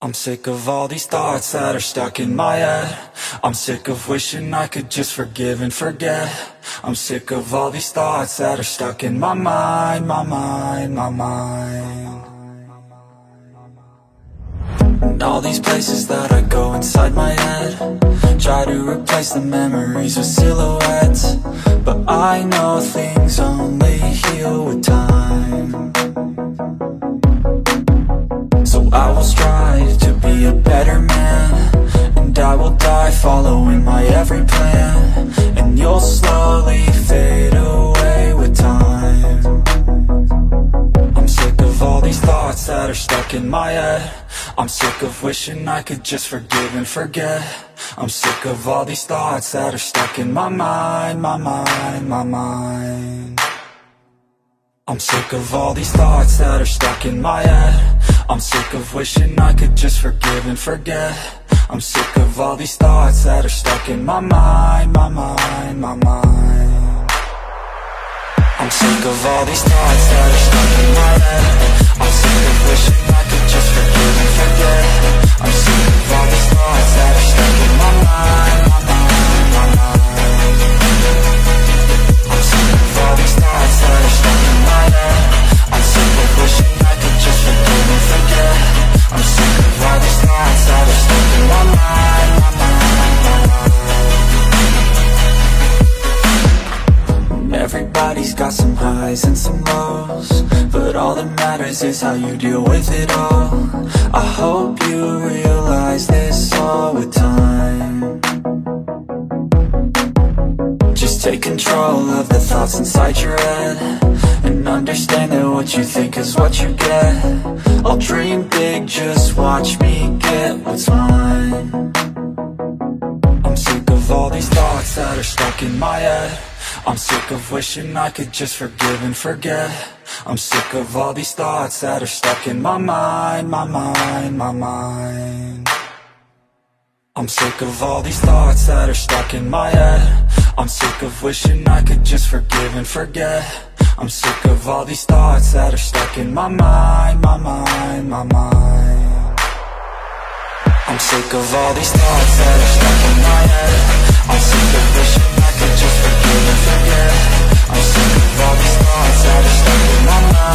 I'm sick of all these thoughts that are stuck in my head. I'm sick of wishing I could just forgive and forget. I'm sick of all these thoughts that are stuck in my mind, my mind, my mind. And all these places that I go inside my head, try to replace the memories with silhouettes, but I know things only heal with time. So I will strive to be a better man, and I will die following my every plan, and you'll slowly fade away with time. I'm sick of all these thoughts that are stuck in my head. I'm sick of wishing I could just forgive and forget. I'm sick of all these thoughts that are stuck in my mind, my mind, my mind. I'm sick of all these thoughts that are stuck in my head. I'm sick of wishing I could just forgive and forget. I'm sick of all these thoughts that are stuck in my mind, my mind, my mind. I'm sick of all these thoughts that are stuck in my head. I'm sick of wishing I could just forgive and forget. I'm sick of all these thoughts that are stuck in my mind, my mind, my mind. I'm sick of all these thoughts that are stuck in my head. I'm sick of wishing I could just forgive and forget. I'm sick of all these thoughts that are stuck in my mind, my mind, my mind. Everybody's got some highs and some lows, but all that matters is how you deal with it all. I hope you realize this all with time. Just take control of the thoughts inside your head, and understand that what you think is what you get. I'll dream big, just watch me get what's mine. I'm sick of all these thoughts that are stuck in my head. I'm sick of wishing I could just forgive and forget. I'm sick of all these thoughts that are stuck in my mind, my mind, my mind. I'm sick of all these thoughts that are stuck in my head. I'm sick of wishing I could just forgive and forget. I'm sick of all these thoughts that are stuck in my mind, my mind, my mind. I'm sick of all these thoughts that are stuck in my head. I'm sick of wishing I could just forgive and forget. I'm sick of all these thoughts that are stuck in my mind.